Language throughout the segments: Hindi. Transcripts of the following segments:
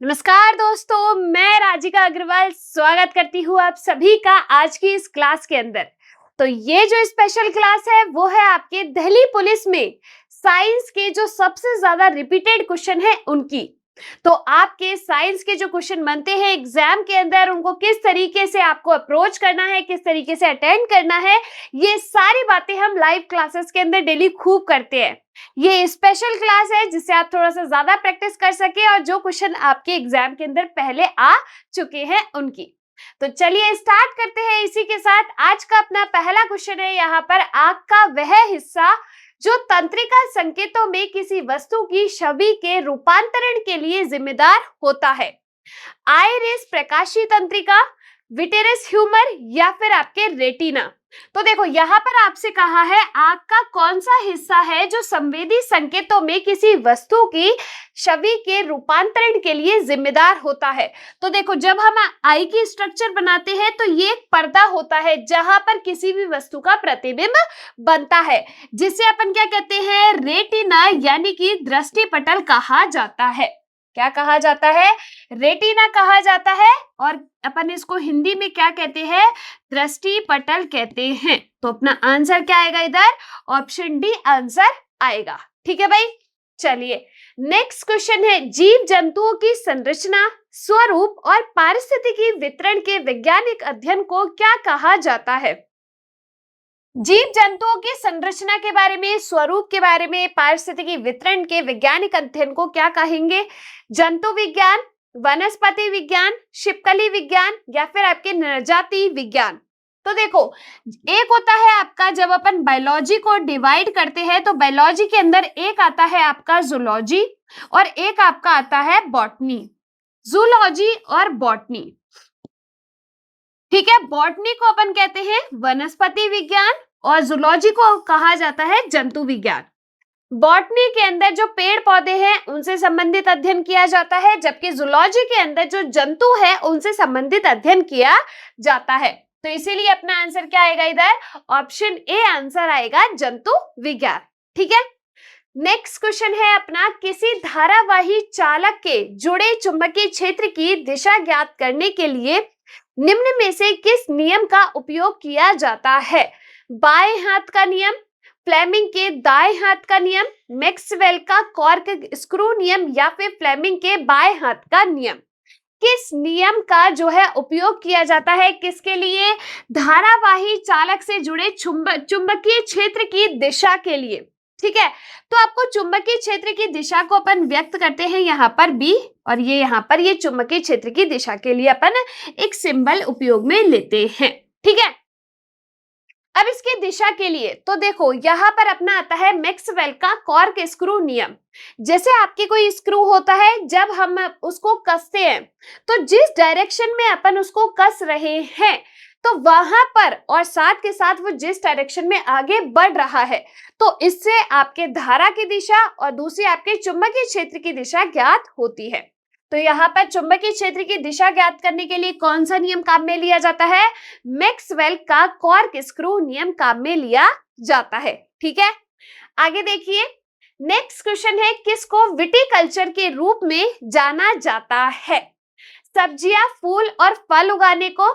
नमस्कार दोस्तों, मैं राजिका अग्रवाल स्वागत करती हूँ आप सभी का आज की इस क्लास के अंदर। तो ये जो स्पेशल क्लास है वो है आपके दिल्ली पुलिस में साइंस के जो सबसे ज्यादा रिपीटेड क्वेश्चन है उनकी। तो आपके साइंस के जो क्वेश्चन बनते हैं एग्जाम के अंदर उनको किस तरीके से आपको अप्रोच करना है, किस तरीके से अटेंड करना है, ये सारी बातें हम लाइव क्लासेस के अंदर डेली खूब करते हैं। ये स्पेशल क्लास है जिससे आप थोड़ा सा ज्यादा प्रैक्टिस कर सके और जो क्वेश्चन आपके एग्जाम के अंदर पहले आ चुके हैं उनकी। तो चलिए स्टार्ट करते हैं इसी के साथ। आज का अपना पहला क्वेश्चन है यहाँ पर, आंख का वह हिस्सा जो तंत्रिका संकेतों में किसी वस्तु की छवि के रूपांतरण के लिए जिम्मेदार होता है। आइरिस प्रकाशीय तंत्रिका, विटेरस ह्यूमर या फिर आपके रेटिना। तो देखो यहाँ पर आपसे कहा है आंख का कौन सा हिस्सा है जो संवेदी संकेतों में किसी वस्तु की छवि के रूपांतरण के लिए जिम्मेदार होता है। तो देखो जब हम आई की स्ट्रक्चर बनाते हैं तो ये एक पर्दा होता है जहां पर किसी भी वस्तु का प्रतिबिंब बनता है, जिसे अपन क्या कहते हैं, रेटिना यानी कि दृष्टि पटल कहा जाता है। क्या कहा जाता है? रेटिना कहा जाता है। और अपन इसको हिंदी में क्या कहते हैं? दृष्टि पटल कहते हैं। तो अपना आंसर क्या आएगा इधर? ऑप्शन डी आंसर आएगा। ठीक है भाई, चलिए नेक्स्ट क्वेश्चन है, जीव जंतुओं की संरचना, स्वरूप और पारिस्थितिकी वितरण के वैज्ञानिक अध्ययन को क्या कहा जाता है? जीव जंतुओं की संरचना के बारे में, स्वरूप के बारे में, पारिस्थितिकी वितरण के वैज्ञानिक अध्ययन को क्या कहेंगे? जंतु विज्ञान, वनस्पति विज्ञान, छिपकली विज्ञान या फिर आपके नरजाति विज्ञान। तो देखो एक होता है आपका, जब अपन बायोलॉजी को डिवाइड करते हैं तो बायोलॉजी के अंदर एक आता है आपका जूलॉजी और एक आपका आता है बॉटनी। जूलॉजी और बॉटनी, ठीक है। बॉटनी को अपन कहते हैं वनस्पति विज्ञान और जूलॉजी को कहा जाता है जंतु विज्ञान। बॉटनी के अंदर जो पेड़ पौधे हैं उनसे संबंधित अध्ययन किया जाता है, जबकि जूलॉजी के अंदर जो जंतु है उनसे संबंधित अध्ययन किया जाता है। तो इसीलिए अपना आंसर क्या आएगा इधर? ऑप्शन ए आंसर आएगा, जंतु विज्ञान। ठीक है, नेक्स्ट क्वेश्चन है अपना, किसी धारावाही चालक के जुड़े चुंबकीय क्षेत्र की दिशा ज्ञात करने के लिए निम्न में से किस नियम का उपयोग किया जाता है? बाएं हाथ का नियम, फ्लेमिंग के दाएं हाथ का नियम, मैक्सवेल का कॉर्क स्क्रू नियम या फिर फ्लेमिंग के बाएं हाथ का नियम। किस नियम का जो है उपयोग किया जाता है किसके लिए? धारावाही चालक से जुड़े चुंबकीय क्षेत्र की दिशा के लिए। ठीक है, तो आपको चुंबकीय क्षेत्र की दिशा को अपन व्यक्त करते हैं यहाँ पर बी, और ये यहाँ पर ये चुंबकीय क्षेत्र की दिशा के लिए अपन एक सिंबल उपयोग में लेते हैं। ठीक है, अब इसकी दिशा के लिए तो देखो यहाँ पर अपना आता है मैक्सवेल का कॉर्क स्क्रू नियम। जैसे आपकी कोई स्क्रू होता है, जब हम उसको कसते हैं तो जिस डायरेक्शन में अपन उसको कस रहे हैं तो वहां पर और साथ के साथ वो जिस डायरेक्शन में आगे बढ़ रहा है, तो इससे आपके धारा की दिशा और दूसरी आपके चुंबकीय क्षेत्र की दिशा ज्ञात होती है। तो यहाँ पर चुंबकीय क्षेत्र की दिशा ज्ञात करने के लिए कौन सा नियम काम में लिया जाता है? मैक्सवेल का कॉर्क स्क्रू नियम काम में लिया जाता है। ठीक है, आगे देखिए नेक्स्ट क्वेश्चन है, किसको विटिकल्चर के रूप में जाना जाता है? सब्जियां, फूल और फल उगाने को,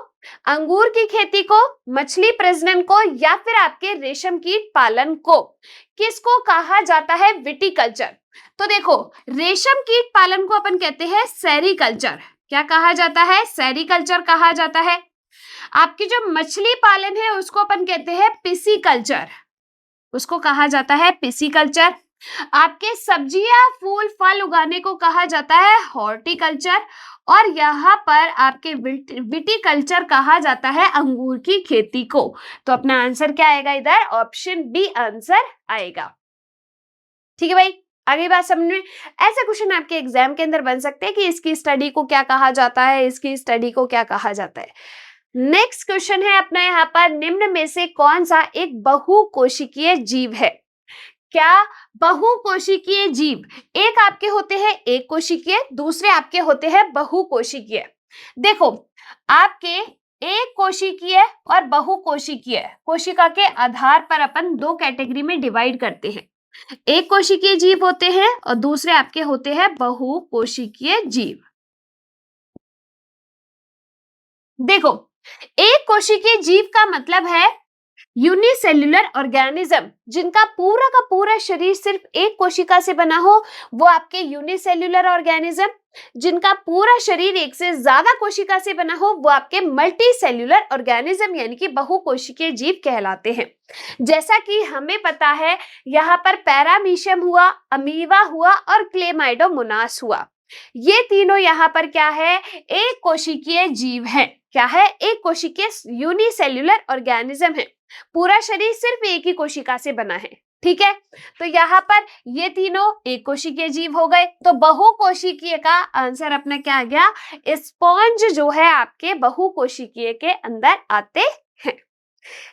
अंगूर की खेती को, मछली प्रजनन को या फिर आपके रेशम कीट पालन को, किसको कहा जाता है विटिकल्चर? तो देखो रेशम कीट पालन को अपन कहते हैं सेरीकल्चर। क्या कहा जाता है? सेरीकल्चर कहा जाता है। आपकी जो मछली पालन है उसको अपन कहते हैं पिसीकल्चर, उसको कहा जाता है पिसीकल्चर। आपके सब्जियां, फूल, फल उगाने को कहा जाता है हॉर्टिकल्चर, और यहाँ पर आपके विटिकल्चर कहा जाता है अंगूर की खेती को। तो अपना आंसर क्या आएगा इधर? ऑप्शन बी आंसर आएगा। ठीक है भाई, आगे बात समझ में। ऐसे क्वेश्चन आपके एग्जाम के अंदर बन सकते हैं कि इसकी स्टडी को क्या कहा जाता है, इसकी स्टडी को क्या कहा जाता है। नेक्स्ट क्वेश्चन है अपना यहाँ पर, निम्न में से कौन सा एक बहुकोशिकीय जीव है? क्या बहुकोशिकीय जीव एक आपके होते हैं एक कोशिकीय, दूसरे आपके होते हैं बहुकोशिकीय। देखो आपके एक कोशिकीय और बहुकोशिकीय कोशिका के आधार पर अपन दो कैटेगरी में डिवाइड करते हैं। एक कोशिकीय जीव होते हैं और दूसरे आपके होते हैं बहुकोशिकीय जीव। देखो, एक कोशिकीय जीव का मतलब है यूनिसेल्युलर ऑर्गेनिज्म, जिनका पूरा का पूरा शरीर सिर्फ एक कोशिका से बना हो, वो आपके यूनिसेल्युलर ऑर्गेनिज्म। जिनका पूरा शरीर एक से ज्यादा कोशिका से बना हो, वो आपके मल्टी सेल्युलर ऑर्गेनिज्म यानी कि बहुकोशिकीय जीव कहलाते हैं। जैसा कि हमें पता है, यहाँ पर पैरामीशियम हुआ, अमीबा हुआ और क्लेमाइडोमोनास हुआ। ये तीनों यहाँ पर क्या है, एक कोशिकीय जीव है। क्या है, एक कोशिकीय यूनिसेल्युलर ऑर्गेनिज्म है। पूरा शरीर सिर्फ एक ही कोशिका से बना है। ठीक है, तो यहाँ पर ये तीनों एक कोशिकीय जीव हो गए। तो बहुकोशिकीय का आंसर अपना क्या आ गया, स्पॉन्ज जो है आपके बहुकोशिकीय के अंदर आते हैं।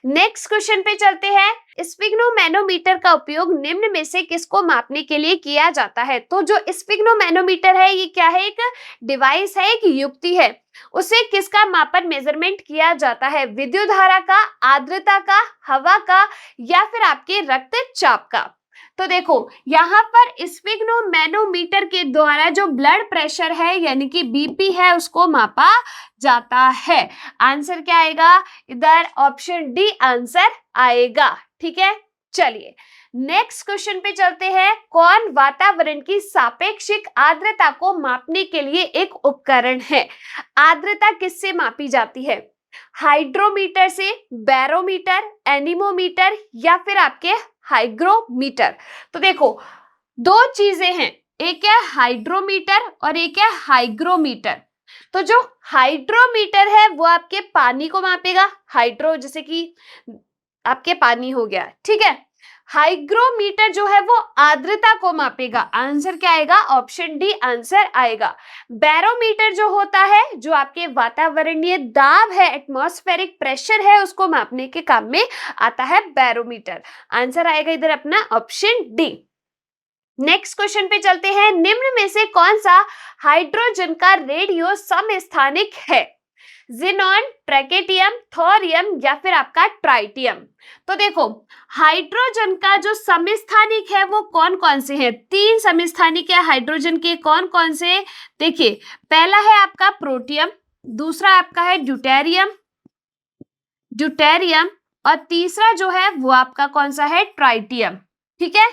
नेक्स्ट क्वेश्चन पे चलते हैं। स्फिग्नोमैनोमीटर का उपयोग निम्न में से किसको मापने के लिए किया जाता है? तो जो स्फिग्नोमैनोमीटर है, ये क्या है, एक डिवाइस है, एक युक्ति है। उसे किसका मापन, मेजरमेंट किया जाता है? विद्युत धारा का, आर्द्रता का, हवा का, या फिर आपके रक्तचाप का? तो देखो, यहाँ पर स्फिग्नोमैनोमीटर के द्वारा जो ब्लड प्रेशर है यानी कि बीपी है, उसको मापा जाता है। आंसर क्या आएगा इधर, ऑप्शन डी आंसर आएगा। ठीक है, चलिए नेक्स्ट क्वेश्चन पे चलते हैं। कौन वातावरण की सापेक्षिक आर्द्रता को मापने के लिए एक उपकरण है? आर्द्रता किससे मापी जाती है? हाइड्रोमीटर से, बैरोमीटर, एनीमोमीटर, या फिर आपके हाइग्रोमीटर? तो देखो, दो चीजें हैं, एक है हाइड्रोमीटर और एक है हाइग्रोमीटर। तो जो हाइड्रोमीटर है वो आपके पानी को मापेगा, हाइड्रो जैसे कि आपके पानी हो गया। ठीक है, हाइग्रोमीटर जो है वो आर्द्रता को मापेगा। आंसर क्या आएगा, ऑप्शन डी आंसर आएगा। बैरोमीटर जो होता है, जो आपके वातावरणीय दाब है, एटमॉस्फेरिक प्रेशर है, उसको मापने के काम में आता है बैरोमीटर। आंसर आएगा इधर अपना ऑप्शन डी। नेक्स्ट क्वेश्चन पे चलते हैं। निम्न में से कौन सा हाइड्रोजन का रेडियो समस्थानिक है? जिनॉन, ट्रैकेटियम, थोरियम, या फिर आपका ट्राइटियम? तो देखो, हाइड्रोजन का जो समस्थानिक है वो कौन कौन से हैं? तीन समस्थानिक है हाइड्रोजन के, कौन कौन से? देखिए, पहला है आपका प्रोटियम, दूसरा आपका है ड्यूटेरियम, और तीसरा जो है वो आपका कौन सा है, ट्राइटियम। ठीक है,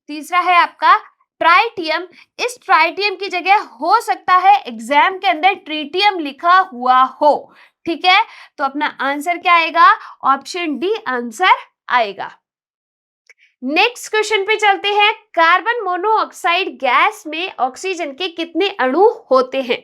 तीसरा है आपका ट्राइटियम। इस ट्राइटियम की जगह हो सकता है एग्जाम के अंदर ट्रीटियम लिखा हुआ हो। ठीक है, तो अपना आंसर क्या आएगा, ऑप्शन डी आंसर आएगा। नेक्स्ट क्वेश्चन पे चलते हैं। कार्बन मोनोऑक्साइड गैस में ऑक्सीजन के कितने अणु होते हैं?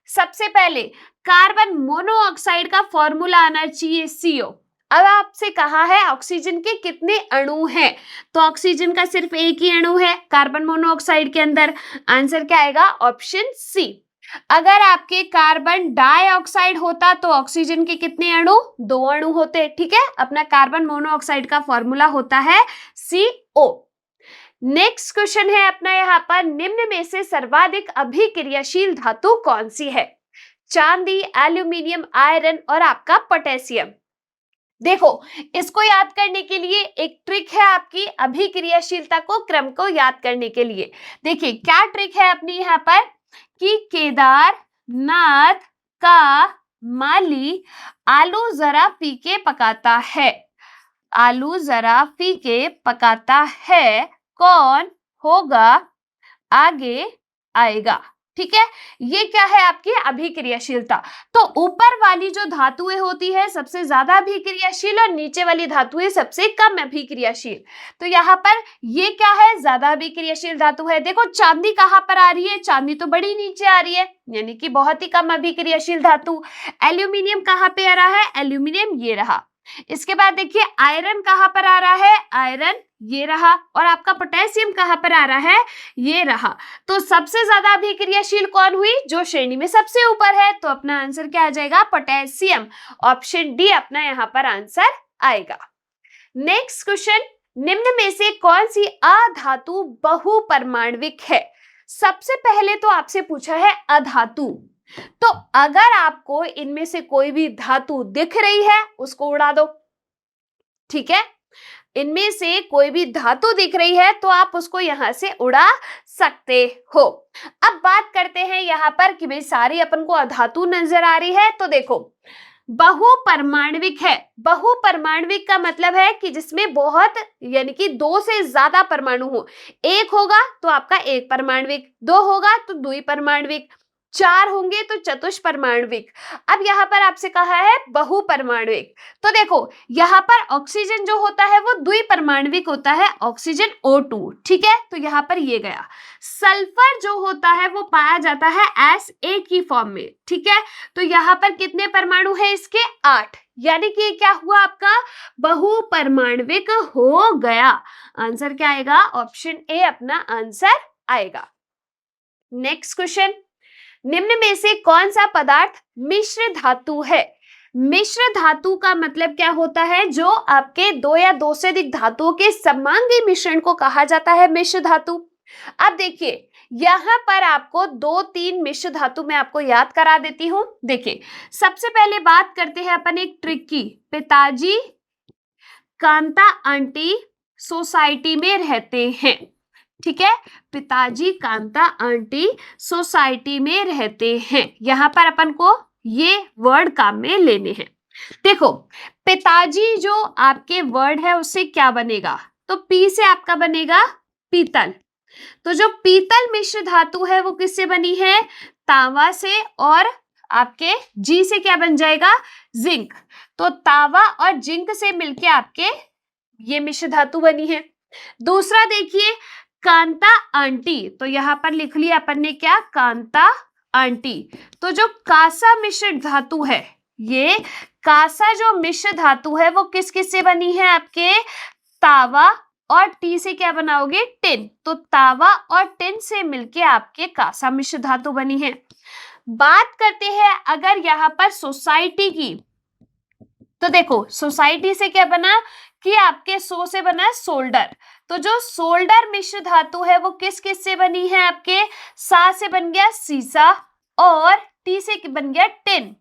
सबसे पहले कार्बन मोनोऑक्साइड का फॉर्मूला आना चाहिए CO। अब आपसे कहा है ऑक्सीजन के कितने अणु हैं, तो ऑक्सीजन का सिर्फ एक ही अणु है कार्बन मोनोऑक्साइड के अंदर। आंसर क्या आएगा, ऑप्शन सी। अगर आपके कार्बन डाइऑक्साइड होता तो ऑक्सीजन के कितने अणु, 2 अणु होते। ठीक है, अपना कार्बन मोनोऑक्साइड का फॉर्मूला होता है CO। नेक्स्ट क्वेश्चन है अपना यहाँ पर, निम्न में से सर्वाधिक अभिक्रियाशील धातु कौन सी है? चांदी, एल्यूमिनियम, आयरन और आपका पोटेशियम। देखो, इसको याद करने के लिए एक ट्रिक है आपकी, अभिक्रियाशीलता को, क्रम को याद करने के लिए। देखिए क्या ट्रिक है अपनी यहाँ पर, कि केदारनाथ का माली आलू जरा फीके पकाता है। आलू जरा फीके पकाता है, कौन होगा, आगे आएगा। ठीक है, ये क्या है आपकी अभिक्रियाशीलता। तो ऊपर वाली जो धातुएं होती है सबसे ज्यादा अभिक्रियाशील और नीचे वाली धातुएं सबसे कम अभिक्रियाशील। तो यहाँ पर ये क्या है, ज्यादा अभिक्रियाशील धातु है। देखो चांदी कहाँ पर आ रही है, चांदी तो बड़ी नीचे आ रही है, यानी कि बहुत ही कम अभिक्रियाशील धातु। एल्यूमिनियम कहाँ पे आ रहा है, एल्यूमिनियम ये रहा। इसके बाद देखिए आयरन कहाँ पर आ रहा है, आयरन ये रहा, और आपका पोटेशियम कहाँ पर आ रहा है, ये रहा। तो सबसे ज्यादा अभिक्रियाशील कौन हुई, जो श्रेणी में सबसे ऊपर है। तो अपना आंसर क्या आ जाएगा, पोटेशियम। ऑप्शन डी अपना यहाँ पर आंसर आएगा। नेक्स्ट क्वेश्चन, निम्न में से कौन सी अधातु बहुपरमाण्विक है? सबसे पहले तो आपसे पूछा है अधातु, तो अगर आपको इनमें से कोई भी धातु दिख रही है उसको उड़ा दो। ठीक है, इनमें से कोई भी धातु दिख रही है तो आप उसको यहाँ से उड़ा सकते हो। अब बात करते हैं यहाँ पर कि भाई सारी अपन को अधातु नजर आ रही है, तो देखो बहुपरमाण्विक है। बहुपरमाण्विक का मतलब है कि जिसमें बहुत यानी कि 2 से ज्यादा परमाणु हो। एक होगा तो आपका एक परमाण्विक, 2 होगा तो द्विपरमाण्विक, 4 होंगे तो चतुष्परमाण्विक। अब यहाँ पर आपसे कहा है बहुपरमाण्विक, तो देखो यहाँ पर ऑक्सीजन जो होता है वो द्विपरमाण्विक होता है, ऑक्सीजन O2, ठीक है, तो यहाँ पर ये गया। सल्फर जो होता है वो पाया जाता है SA की फॉर्म में, ठीक है, तो यहाँ पर कितने परमाणु है इसके? 8, यानी कि क्या हुआ आपका? बहुपरमाण्विक हो गया। आंसर क्या आएगा? ऑप्शन ए अपना आंसर आएगा। नेक्स्ट क्वेश्चन, निम्न में से कौन सा पदार्थ मिश्र धातु है? मिश्र धातु का मतलब क्या होता है? जो आपके 2 या 2 से अधिक धातुओं के समांगी मिश्रण को कहा जाता है मिश्र धातु। अब देखिए यहां पर आपको 2-3 मिश्र धातु मैं आपको याद करा देती हूं। देखिए सबसे पहले बात करते हैं अपन एक ट्रिक की। पिताजी कांता आंटी सोसाइटी में रहते हैं, ठीक है, पिताजी कांता आंटी सोसाइटी में रहते हैं। यहां पर अपन को ये वर्ड काम में लेने हैं। देखो पिताजी जो आपके वर्ड है उससे क्या बनेगा? तो पी से आपका बनेगा पीतल। तो जो पीतल मिश्र धातु है वो किससे बनी है? तांबा से, और आपके जी से क्या बन जाएगा? जिंक। तो तांबा और जिंक से मिलके आपके ये मिश्र धातु बनी है। दूसरा देखिए कांता आंटी, तो यहां पर लिख लिया अपन ने क्या? कांता आंटी। तो जो कांसा मिश्र धातु है, ये कांसा जो मिश्र धातु है वो किस किस से बनी है? आपके तांबा और टी से क्या बनाओगे? टिन। तो तांबा और टिन से मिलके आपके कांसा मिश्र धातु बनी है। बात करते हैं अगर यहाँ पर सोसाइटी की, तो देखो सोसाइटी से क्या बना कि आपके सो से बना सोल्डर। तो जो सोल्डर मिश्र धातु है वो किस किस से बनी है? आपके सा से बन गया सीसा और टी से बन गया टिन।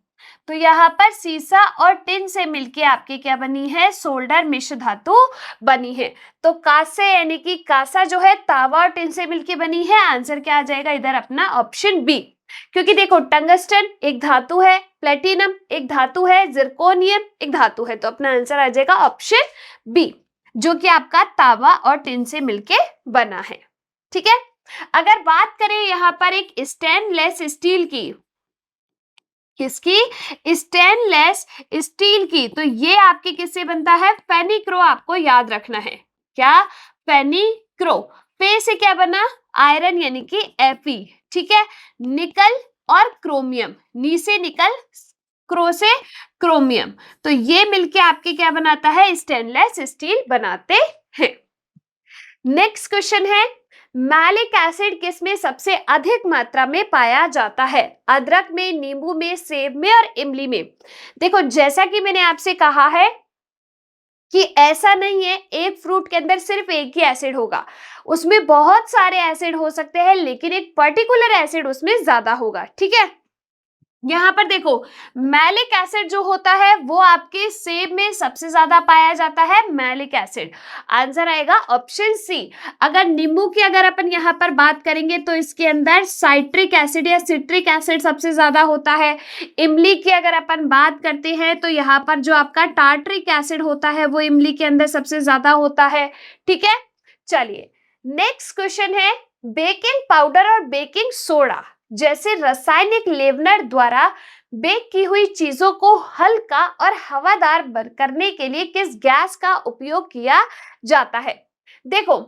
तो यहाँ पर सीसा और टिन से मिलके आपके क्या बनी है? सोल्डर मिश्र धातु बनी है। तो कांसे यानी कि कांसा जो है तांबा और टिन से मिलके बनी है। आंसर क्या आ जाएगा इधर अपना? Option B. क्योंकि देखो टंगस्टन एक धातु है, प्लेटिनम एक धातु है, जिरकोनियम एक धातु है, तो अपना आंसर आ जाएगा ऑप्शन बी, जो कि आपका तांबा और टिन से मिलके बना है, ठीक है। अगर बात करें यहाँ पर एक स्टेनलेस स्टील की, किसकी? स्टेनलेस स्टील की, तो ये आपके किससे बनता है? फेनिक्रो। आपको याद रखना है क्या? फेनिक्रो। पे से क्या बना? आयरन यानी कि Fe, ठीक है। निकल और क्रोमियम, नी से निकल, क्रो से क्रोमियम, तो ये मिलके आपके क्या बनाता है? स्टेनलेस स्टील बनाते हैं। नेक्स्ट क्वेश्चन है मैलिक एसिड किस में सबसे अधिक मात्रा में पाया जाता है? अदरक में, नींबू में, सेब में और इमली में। देखो जैसा कि मैंने आपसे कहा है कि ऐसा नहीं है एक फ्रूट के अंदर सिर्फ एक ही एसिड होगा, उसमें बहुत सारे एसिड हो सकते हैं, लेकिन एक पर्टिकुलर एसिड उसमें ज्यादा होगा, ठीक है। यहाँ पर देखो मैलिक एसिड जो होता है वो आपके सेब में सबसे ज्यादा पाया जाता है, मैलिक एसिड। आंसर आएगा ऑप्शन सी। अगर नींबू की अगर अपन यहाँ पर बात करेंगे तो इसके अंदर साइट्रिक एसिड या सिट्रिक एसिड सबसे ज्यादा होता है। इमली की अगर अपन बात करते हैं तो यहाँ पर जो आपका टार्ट्रिक एसिड होता है वो इमली के अंदर सबसे ज्यादा होता है, ठीक है। चलिए नेक्स्ट क्वेश्चन है बेकिंग पाउडर और बेकिंग सोडा जैसे रासायनिक लेवनर द्वारा बेक की हुई चीजों को हल्का और हवादार करने के लिए किस गैस का उपयोग किया जाता है? देखो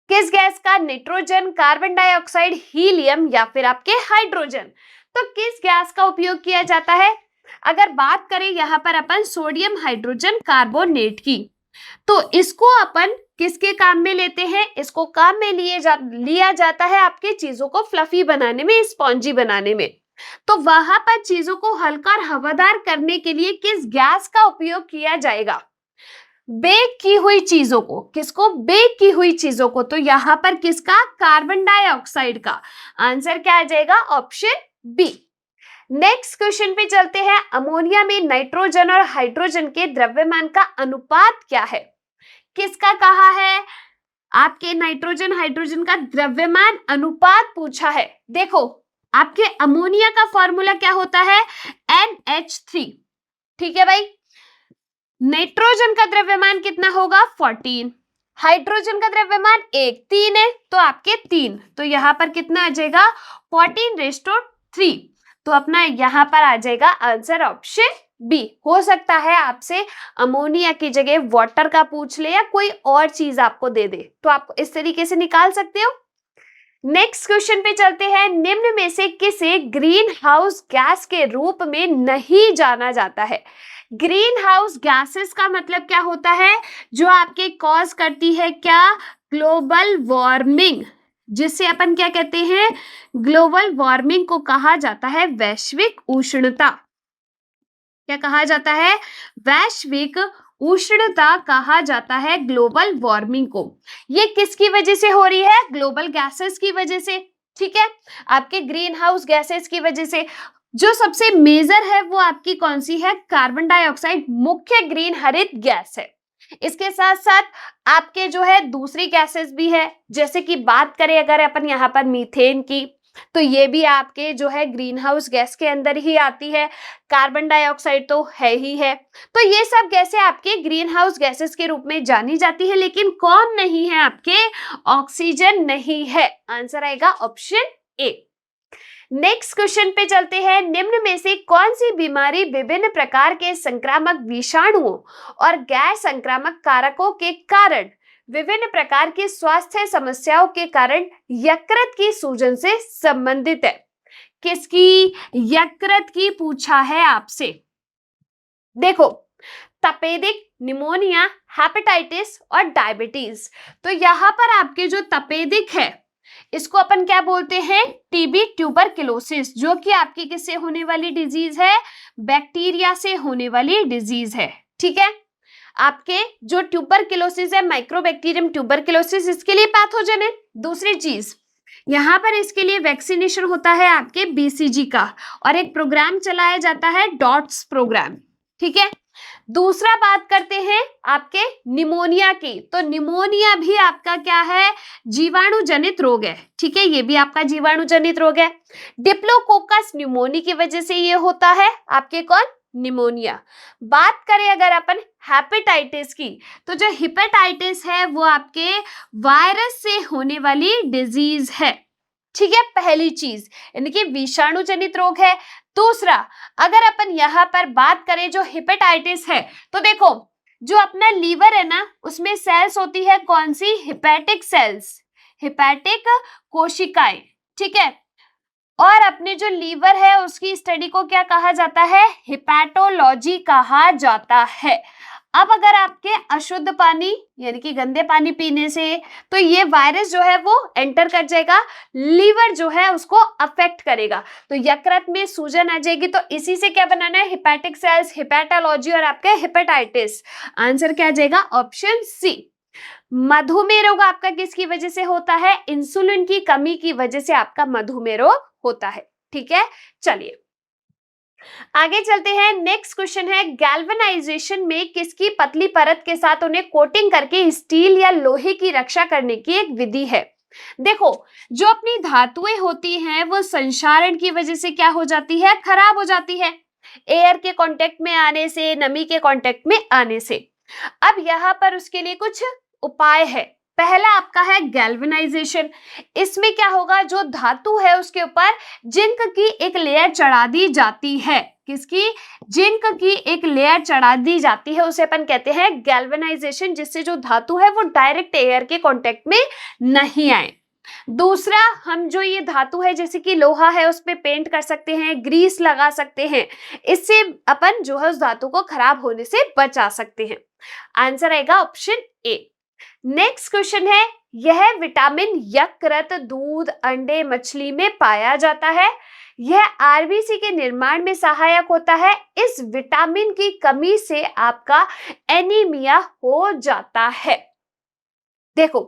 किस गैस का? नाइट्रोजन, कार्बन डाइऑक्साइड, हीलियम या फिर आपके हाइड्रोजन। तो किस गैस का उपयोग किया जाता है? अगर बात करें यहाँ पर अपन सोडियम हाइड्रोजन कार्बोनेट की, तो इसको अपन किसके काम में लेते हैं? इसको काम में लिया जाता है आपके चीजों को फ्लफी बनाने में, स्पॉन्जी बनाने में। तो वहां पर चीजों को हल्का और हवादार करने के लिए किस गैस का उपयोग किया जाएगा? बेक की हुई चीजों को, किसको? बेक की हुई चीजों को, तो यहां पर किसका? कार्बन डाइऑक्साइड का। आंसर क्या आ जाएगा? Option B. नेक्स्ट क्वेश्चन पे चलते हैं। अमोनिया में नाइट्रोजन और हाइड्रोजन के द्रव्यमान का अनुपात क्या है? किसका कहा है? आपके नाइट्रोजन हाइड्रोजन का द्रव्यमान अनुपात पूछा है। देखो आपके अमोनिया का फॉर्मूला क्या होता है? NH3। ठीक है भाई, नाइट्रोजन का द्रव्यमान कितना होगा? 14। हाइड्रोजन का द्रव्यमान 1, 3 है तो आपके 3, तो यहां पर कितना आ जाएगा? 14⁻3। तो अपना यहां पर आ जाएगा आंसर ऑप्शन बी। हो सकता है आपसे अमोनिया की जगह वाटर का पूछ ले या कोई और चीज आपको दे दे, तो आप इस तरीके से निकाल सकते हो। नेक्स्ट क्वेश्चन पे चलते हैं। निम्न में से किसे ग्रीन हाउस गैस के रूप में नहीं जाना जाता है? ग्रीन हाउस गैसेस का मतलब क्या होता है? जो आपके कॉज करती है क्या? ग्लोबल वार्मिंग, जिससे अपन क्या कहते हैं? ग्लोबल वार्मिंग को कहा जाता है वैश्विक उष्णता। क्या कहा जाता है? वैश्विक उष्णता कहा जाता है ग्लोबल वार्मिंग को। ये किसकी वजह से हो रही है? ग्लोबल गैसेस की वजह से। ठीक है, आपके ग्रीन हाउस गैसेस की वजह से। जो सबसे मेजर है वो आपकी कौन सी है? कार्बन डाइऑक्साइड मुख्य ग्रीन हरित गैस है। इसके साथ साथ आपके जो है दूसरी गैसेस भी है, जैसे कि बात करें अगर अपन यहाँ पर मीथेन की, तो ये भी आपके जो है ग्रीन हाउस गैस के अंदर ही आती है। कार्बन डाइऑक्साइड तो है ही है। तो ये सब गैसें आपके ग्रीन हाउस गैसेस के रूप में जानी जाती है, लेकिन कौन नहीं है? आपके ऑक्सीजन नहीं है। आंसर आएगा ऑप्शन ए। नेक्स्ट क्वेश्चन पे चलते हैं। निम्न में से कौन सी बीमारी विभिन्न प्रकार के संक्रामक विषाणुओं और गैर संक्रामक कारकों के कारण, विभिन्न प्रकार की स्वास्थ्य समस्याओं के कारण यकृत की सूजन से संबंधित है? किसकी? यकृत की पूछा है आपसे। देखो, तपेदिक, निमोनिया, हेपेटाइटिस और डायबिटीज। तो यहां पर आपके जो तपेदिक है इसको अपन क्या बोलते हैं? टीबी ट्यूबरक्लोसिस, जो कि आपकी किससे होने वाली डिजीज है? बैक्टीरिया से होने वाली डिजीज है। ठीक है, आपके जो ट्यूबरक्लोसिस है, माइक्रोबैक्टीरियम ट्यूबरक्लोसिस, इसके लिए पैथोजन है। दूसरी चीज, यहाँ पर इसके लिए वैक्सीनेशन होता है आपके बीसीजी का, और एक प्रोग्राम चलाया जाता है डॉट्स प्रोग्राम। ठीक है, दूसरा बात करते हैं आपके निमोनिया की। तो निमोनिया भी आपका क्या है? जीवाणु जनित रोग है। ठीक है, ये भी आपका जीवाणु जनित रोग है। डिप्लोकोकस न्यूमोनी की वजह से ये होता है आपके कौन? निमोनिया। बात करें अगर अपन हेपेटाइटिस की, तो जो हेपेटाइटिस है वो आपके वायरस से होने वाली डिजीज है। ठीक है, पहली चीज यानी कि विषाणु जनित रोग है। दूसरा, अगर अपन यहाँ पर बात करें जो हेपेटाइटिस है, तो देखो जो अपना लीवर है ना, उसमें सेल्स होती है कौन सी? हेपेटिक सेल्स, हेपेटिक कोशिकाएं। ठीक है, और अपने जो लीवर है उसकी स्टडी को क्या कहा जाता है? हेपेटोलॉजी कहा जाता है। अब अगर आपके अशुद्ध पानी यानी कि गंदे पानी पीने से, तो ये वायरस जो है वो एंटर कर जाएगा, लीवर जो है उसको अफेक्ट करेगा, तो यकृत में सूजन आ जाएगी। तो इसी से क्या बनाना है? हेपेटिक सेल्स, हेपेटोलॉजी और आपके हेपेटाइटिस। आंसर क्या आ जाएगा? Option C. मधुमेह रोग आपका किसकी वजह से होता है? इंसुलिन की कमी की वजह से आपका मधुमेह रोग होता है। ठीक है, चलिए आगे चलते हैं। नेक्स्ट क्वेश्चन है, गैल्वेनाइजेशन में किसकी पतली परत के साथ उन्हें कोटिंग करके स्टील या लोहे की रक्षा करने की एक विधि है? देखो, जो अपनी धातुएं होती हैं वो संक्षारण की वजह से क्या हो जाती है? खराब हो जाती है, एयर के कांटेक्ट में आने से, नमी के कांटेक्ट में आने से। अब यहाँ पर उसके लिए कुछ उपाय है। पहला आपका है गैल्वेनाइजेशन। इसमें क्या होगा? जो धातु है उसके ऊपर जिंक की एक लेयर चढ़ा दी जाती है। किसकी? जिंक की एक लेयर चढ़ा दी जाती है, उसे अपन कहते हैं गैल्वेनाइजेशन, जिससे जो धातु है वो डायरेक्ट एयर के कांटेक्ट में नहीं आए। दूसरा, हम जो ये धातु है जैसे कि लोहा है उस पे पेंट कर सकते हैं, ग्रीस लगा सकते हैं, इससे अपन जो है उस धातु को खराब होने से बचा सकते हैं। आंसर आएगा ऑप्शन ए। नेक्स्ट क्वेश्चन है, यह विटामिन यकृत, दूध, अंडे, मछली में पाया जाता है। यह आरबीसी के निर्माण में सहायक होता है। इस विटामिन की कमी से आपका एनीमिया हो जाता है। देखो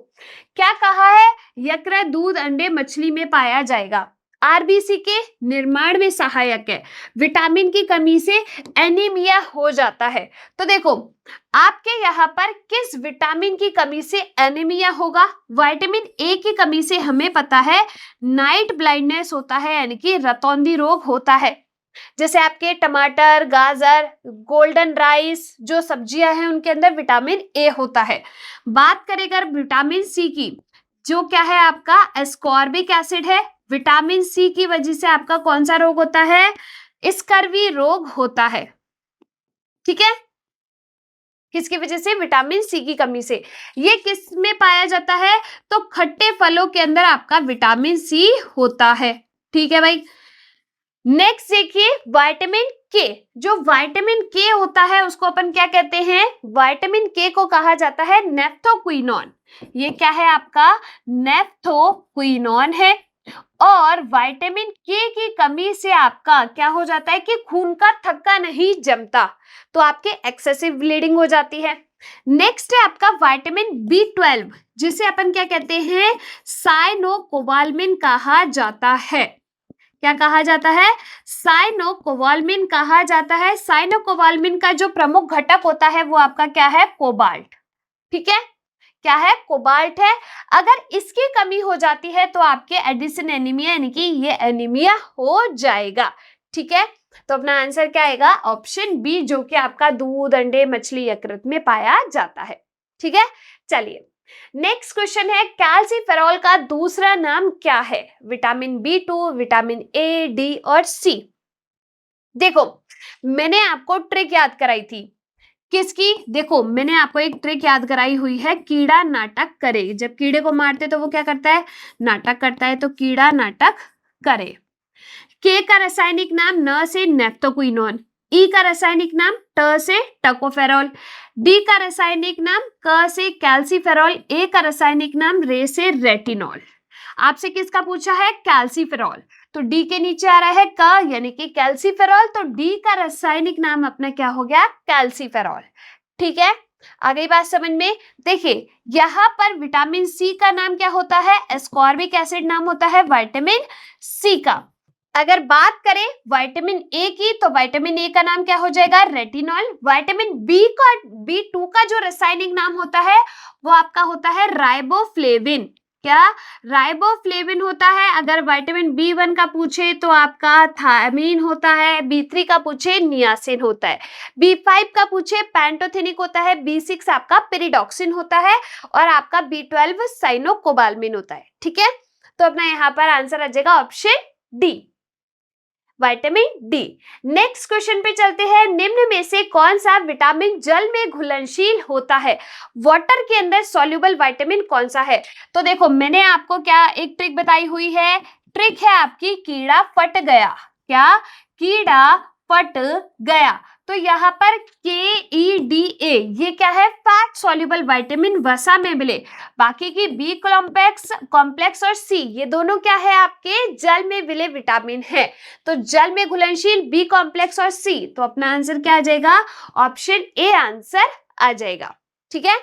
क्या कहा है? यकृत, दूध, अंडे, मछली में पाया जाएगा। आरबीसी के निर्माण में सहायक है। विटामिन की कमी से एनीमिया हो जाता है। तो देखो आपके यहाँ पर किस विटामिन की कमी से एनीमिया होगा? विटामिन ए की कमी से हमें पता है नाइट ब्लाइंडनेस होता है, यानी कि रतौंधी रोग होता है। जैसे आपके टमाटर, गाजर, गोल्डन राइस जो सब्जियां हैं उनके अंदर विटामिन ए होता है। बात करें अगर विटामिन सी की, जो क्या है आपका एस्कॉर्बिक एसिड है। विटामिन सी की वजह से आपका कौन सा रोग होता है? स्कर्वी रोग होता है। ठीक है, किसकी वजह से? विटामिन सी की कमी से। ये किस में पाया जाता है? तो खट्टे फलों के अंदर आपका विटामिन सी होता है। ठीक है भाई। नेक्स्ट देखिए विटामिन के। जो विटामिन के होता है उसको अपन क्या कहते हैं? विटामिन के को कहा जाता है नेफ्थोक्विनोन। ये क्या है आपका? नेफ्थोक्विनोन है। और विटामिन के की कमी से आपका क्या हो जाता है कि खून का थक्का नहीं जमता, तो आपके एक्सेसिव ब्लीडिंग हो जाती है। नेक्स्ट है आपका विटामिन B12, जिसे अपन क्या कहते हैं? साइनोकोबाल्मिन कहा जाता है। क्या कहा जाता है? साइनोकोबाल्मिन कहा जाता है। साइनोकोबाल्मिन का जो प्रमुख घटक होता है वो आपका क्या है? कोबाल्ट। ठीक है, क्या है? कोबाल्ट है। अगर इसकी कमी हो जाती है तो आपके एडिसन एनीमिया, यानी कि ये एनीमिया हो जाएगा। ठीक है, तो अपना आंसर क्या आएगा? ऑप्शन बी, जो कि आपका दूध, अंडे, मछली, यकृत में पाया जाता है। ठीक है, चलिए नेक्स्ट क्वेश्चन है कैल्सीफेरॉल का दूसरा नाम क्या है? Vitamin B2, vitamin A, D और सी। देखो मैंने आपको ट्रिक याद कराई थी। किसकी? देखो मैंने आपको एक ट्रिक याद कराई हुई है, कीड़ा नाटक करे। जब कीड़े को मारते तो वो क्या करता है? नाटक करता है। तो कीड़ा नाटक करे। के का रासायनिक नाम न से नेफ्थोक्विनोन, ई का रासायनिक नाम ट से टकोफेरॉल, डी का रासायनिक नाम क से कैल्सीफेरॉल, ए का रासायनिक नाम रे से रेटिनॉल। आपसे किसका पूछा है? कैल्सीफेरॉल। तो डी के नीचे आ रहा है क, यानी कि कैल्सीफेरॉल। तो डी का रासायनिक नाम अपना क्या हो गया? कैल्सीफेरॉल। ठीक है, आ गई बात समझ में? देखिए यहाँ पर विटामिन सी का नाम क्या होता है? एस्कॉर्बिक एसिड नाम होता है विटामिन सी का। अगर बात करें विटामिन ए की, तो विटामिन ए का नाम क्या हो जाएगा? रेटिनॉल। विटामिन B2 का जो रासायनिक नाम होता है वो आपका होता है राइबोफ्लेविन। क्या? राइबोफ्लेविन होता है। अगर विटामिन B1 का पूछे तो आपका थायमीन होता है, B3 का पूछे नियासिन होता है, B5 का पूछे पैंटोथेनिक होता है, B6 आपका पेरिडॉक्सिन होता है और आपका B12 साइनोकोबाल्मिन होता है। ठीक है, तो अपना यहाँ पर आंसर आ जाएगा option D, vitamin D. Next question पे चलते हैं। निम्न में से कौन सा विटामिन जल में घुलनशील होता है? वाटर के अंदर सॉल्युबल विटामिन कौन सा है? तो देखो मैंने आपको क्या एक ट्रिक बताई हुई है। ट्रिक है आपकी कीड़ा फट गया। क्या? कीड़ा फट गया। तो यहाँ पर KEDA ये क्या है? फैट सॉल्युबल विटामिन, वसा में मिले। बाकी की बी कॉम्प्लेक्स और सी ये दोनों क्या है? आपके जल में मिले विटामिन है। तो जल में घुलनशील बी कॉम्प्लेक्स और सी, तो अपना आंसर क्या आ जाएगा? ऑप्शन ए आंसर आ जाएगा। ठीक है,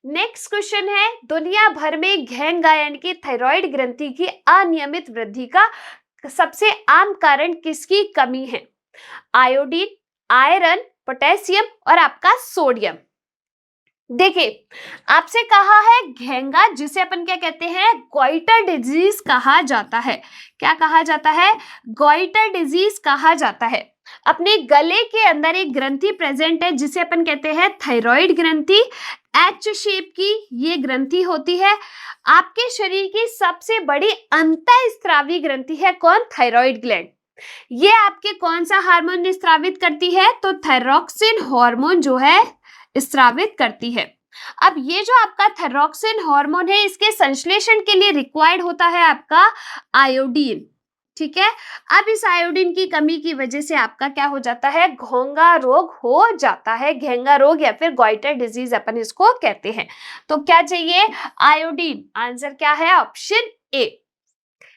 नेक्स्ट क्वेश्चन है दुनिया भर में घेंगा यानी कि थायराइड ग्रंथि की अनियमित वृद्धि का सबसे आम कारण किसकी कमी है? आयोडीन, आयरन, पोटेशियम और आपका सोडियम। देखिए आपसे कहा है घेंगा, जिसे अपन क्या कहते हैं? गॉइटर डिजीज कहा जाता है। क्या कहा जाता है? गॉइटर डिजीज कहा जाता है। अपने गले के अंदर एक ग्रंथि प्रेजेंट है जिसे अपन कहते हैं थायराइड ग्रंथि। एच शेप की ये ग्रंथि होती है। आपके शरीर की सबसे बड़ी अंतःस्रावी ग्रंथि है कौन? Thyroid gland. ये आपके कौन सा हार्मोन स्रावित करती है? तो थायरॉक्सिन हार्मोन जो है स्रावित करती है। अब ये जो आपका थायरॉक्सिन हार्मोन है इसके संश्लेषण के लिए रिक्वायर्ड होता है आपका आयोडीन। ठीक है, अब इस आयोडीन की कमी की वजह से आपका क्या हो जाता है? घोंघा रोग हो जाता है। घेंगा रोग या फिर गॉइटर डिजीज अपन इसको कहते हैं। तो क्या चाहिए? आयोडीन। आंसर क्या है? Option A.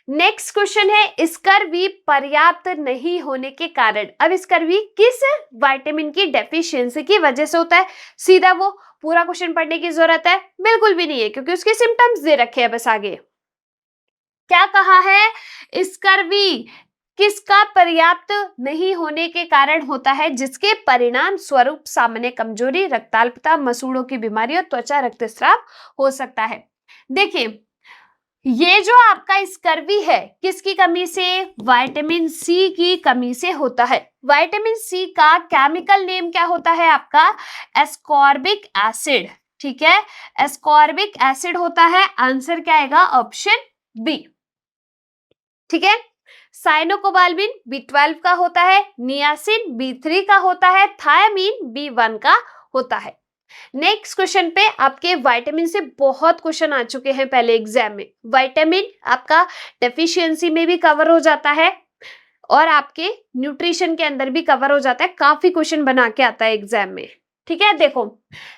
नेक्स्ट क्वेश्चन है स्कर्वी पर्याप्त नहीं होने के कारण। अब स्कर्वी किस विटामिन की डेफिशिएंसी की वजह से होता है? सीधा वो पूरा क्वेश्चन पढ़ने की जरूरत है? बिल्कुल भी नहीं है, क्योंकि उसके सिम्टम्स दे रखे हैं बस आगे। क्या कहा है? स्कर्वी किसका पर्याप्त नहीं होने के कारण होता है, जिसके परिणाम स्वरूप सामान्य कमजोरी, रक्ताल्पता, मसूड़ों की बीमारी और त्वचा रक्तस्राव हो सकता है। देखिए, ये जो आपका स्कर्वी है किसकी कमी से? विटामिन सी की कमी से होता है। विटामिन सी का केमिकल नेम क्या होता है आपका? Ascorbic acid. ठीक है, एस्कॉर्बिक एसिड होता है। आंसर क्या आएगा? Option B. ठीक है, साइनोकोबाल्मिन B12 का होता है, नियासिन B3 का होता है, थायामीन B1 का होता है। नेक्स्ट क्वेश्चन पे आपके विटामिन से बहुत क्वेश्चन आ चुके हैं पहले एग्जाम में। विटामिन आपका डेफिशिएंसी में भी कवर हो जाता है और आपके न्यूट्रिशन के अंदर भी कवर हो जाता है। काफी क्वेश्चन बना के आता है एग्जाम में। ठीक है, देखो,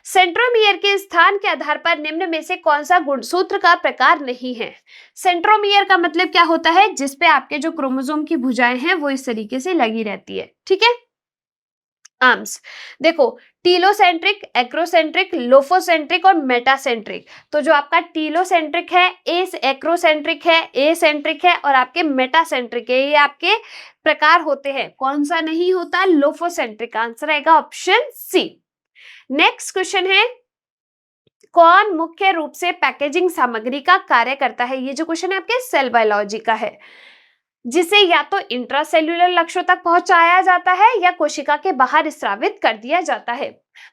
सेंट्रोमियर के स्थान के आधार पर निम्न में से कौन सा गुणसूत्र का प्रकार नहीं है? सेंट्रोमियर का मतलब क्या होता है? जिसपे आपके जो क्रोमोसोम की भुजाएं हैं वो इस तरीके से लगी रहती है। ठीक है, आर्म्स देखो, टीलोसेंट्रिक, एक्रोसेंट्रिक, लोफोसेंट्रिक और मेटासेंट्रिक। तो जो आपका टीलोसेंट्रिक है, एक्रोसेंट्रिक है, एसेंट्रिक है और आपके मेटासेंट्रिक है, ये आपके प्रकार होते हैं। कौन सा नहीं होता? लोफोसेंट्रिक। आंसर आएगा ऑप्शन सी। नेक्स्ट क्वेश्चन है, कौन मुख्य रूप से पैकेजिंग सामग्री का कार्य करता है? ये जो क्वेश्चन है आपके सेल बायोलॉजी का है, जिसे या तो इंट्रासेल्यूलर लक्ष्यों तक पहुंचाया जाता है या कोशिका के बाहर स्रावित कर दिया जाता है।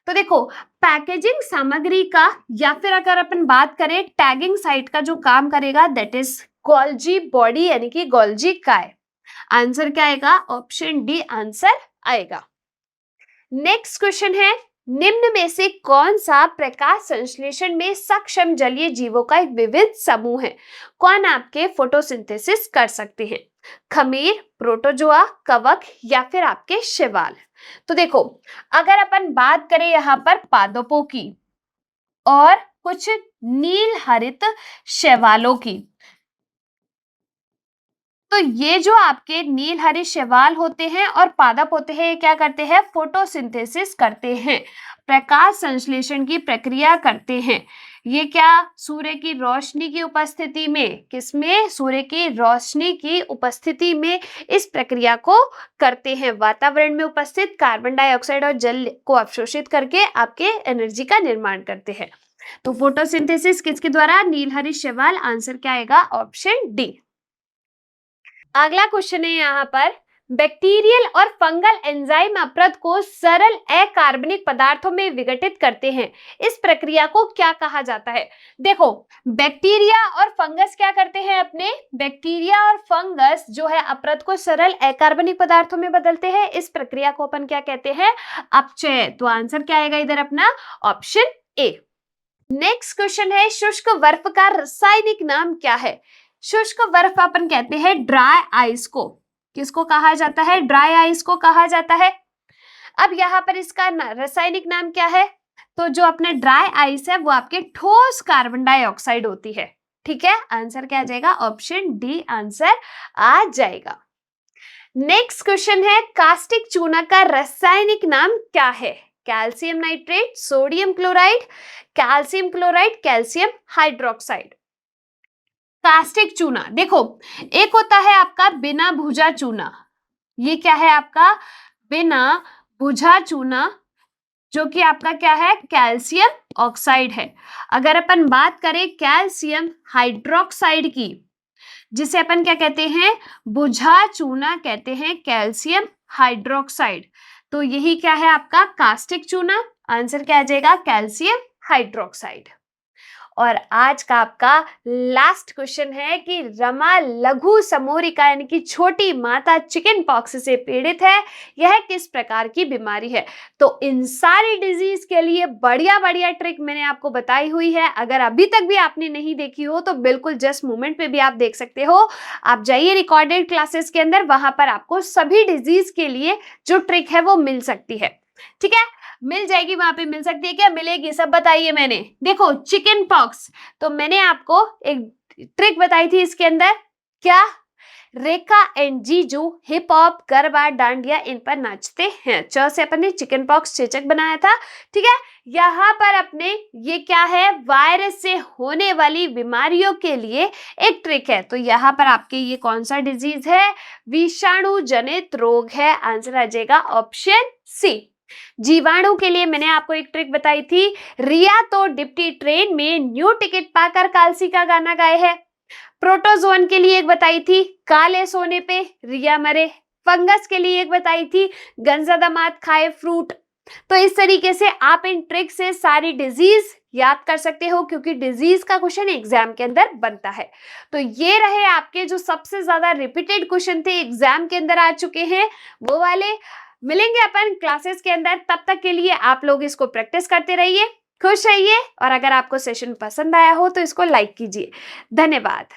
तो देखो, पैकेजिंग सामग्री का या फिर अगर अपन बात करें टैगिंग साइट का जो काम करेगा, दैट इज गोल्जी बॉडी यानी कि गोल्जी काय। आंसर क्या आएगा? ऑप्शन डी आंसर आएगा। नेक्स्ट क्वेश्चन है, निम्न में से कौन सा प्रकाश संश्लेषण में सक्षम जलीय जीवों का एक विविध समूह है? कौन आपके फोटोसिंथेसिस कर सकते हैं? खमीर, प्रोटोजोआ, कवक या फिर आपके शैवाल? तो देखो, अगर अपन बात करें यहाँ पर पादपों की और कुछ नील हरित शैवालों की, तो ये जो आपके नील हरित शैवाल होते हैं और पादप होते हैं, ये क्या करते हैं? फोटोसिंथेसिस करते हैं, प्रकाश संश्लेषण की प्रक्रिया करते हैं। ये क्या? सूर्य की रोशनी की उपस्थिति में, किसमें? सूर्य की रोशनी की उपस्थिति में इस प्रक्रिया को करते हैं। वातावरण में उपस्थित कार्बन डाइऑक्साइड और जल को अवशोषित करके आपके एनर्जी का निर्माण करते हैं। तो फोटोसिंथेसिस किसके द्वारा? नील हरित शैवाल। आंसर क्या आएगा? Option D. अगला क्वेश्चन है यहाँ पर, बैक्टीरियल और फंगल एंजाइम अपरद को सरल अकार्बनिक पदार्थों में विघटित करते हैं। इस प्रक्रिया को क्या कहा जाता है? देखो, बैक्टीरिया और फंगस क्या करते हैं? अपने बैक्टीरिया और फंगस जो है अपरद को सरल अकार्बनिक पदार्थों में बदलते हैं। इस प्रक्रिया को अपन क्या कहते हैं? अपचय। तो आंसर क्या आएगा इधर अपना? Option A. नेक्स्ट क्वेश्चन है, शुष्क बर्फ का रासायनिक नाम क्या है? शुष्क बर्फ अपन कहते हैं ड्राई आइस को। किसको कहा जाता है? ड्राई आइस को कहा जाता है। अब यहाँ पर इसका रासायनिक नाम क्या है? तो जो अपने ड्राई आइस है वो आपके ठोस कार्बन डाइऑक्साइड होती है। ठीक है, आंसर क्या आ जाएगा? ऑप्शन डी आंसर आ जाएगा। नेक्स्ट क्वेश्चन है, कास्टिक चूना का रासायनिक नाम क्या है? Calcium nitrate, sodium chloride, calcium chloride, calcium hydroxide. Caustic चूना, देखो, एक होता है आपका बिना भुजा चूना। ये क्या है आपका? बिना भुजा चूना, जो कि आपका क्या है? कैल्शियम ऑक्साइड है। अगर अपन बात करें कैल्शियम हाइड्रोक्साइड की, जिसे अपन क्या कहते हैं? भुजा चूना कहते हैं, कैल्शियम हाइड्रोक्साइड। तो यही क्या है आपका? कास्टिक चूना। आंसर क्या आ जाएगा? Calcium hydroxide. और आज का आपका लास्ट क्वेश्चन है कि रमा लघु समोरिका यानी कि छोटी माता चिकन पॉक्स से पीड़ित है, यह किस प्रकार की बीमारी है? तो इन सारी डिजीज के लिए बढ़िया बढ़िया ट्रिक मैंने आपको बताई हुई है। अगर अभी तक भी आपने नहीं देखी हो तो बिल्कुल जस्ट मोमेंट पे भी आप देख सकते हो। आप जाइए रिकॉर्डेड क्लासेस के अंदर, वहां पर आपको सभी डिजीज के लिए जो ट्रिक है वो मिल सकती है। ठीक है, मिल जाएगी, वहां पे मिल सकती है। क्या मिलेगी? सब बताइए मैंने। देखो, चिकन पॉक्स, तो मैंने आपको एक ट्रिक बताई थी इसके अंदर, क्या? रेखा एंड जीजू हिप हॉप गरबा डांडिया इन पर नाचते हैं। च से अपन ने चिकन पॉक्स चेचक बनाया था। ठीक है, यहाँ पर अपने ये क्या है, वायरस से होने वाली बीमारियों के लिए एक ट्रिक है। तो यहाँ पर आपके ये कौन सा डिजीज है, विषाणु जनित रोग है। आंसर आ जाएगा ऑप्शन सी। जीवाणु के लिए मैंने आपको एक ट्रिक बताई थी, रिया तो डिप्टी ट्रेन में न्यू टिकट पाकर कालसी का गाना गाए है। प्रोटोजोन के लिए एक बताई थी, काले सोने पे रिया मरे। फंगस के लिए एक बताई थी, गंजा दामाद खाए फ्रूट। तो इस तरीके से आप इन ट्रिक से सारी डिजीज याद कर सकते हो, क्योंकि डिजीज का क्वेश्चन एग्जाम के अंदर बनता है। तो ये रहे आपके जो सबसे ज्यादा रिपीटेड क्वेश्चन थे, एग्जाम के अंदर आ चुके हैं वो वाले। मिलेंगे अपन क्लासेस के अंदर, तब तक के लिए आप लोग इसको प्रैक्टिस करते रहिए, खुश रहिए, और अगर आपको सेशन पसंद आया हो तो इसको लाइक कीजिए। धन्यवाद।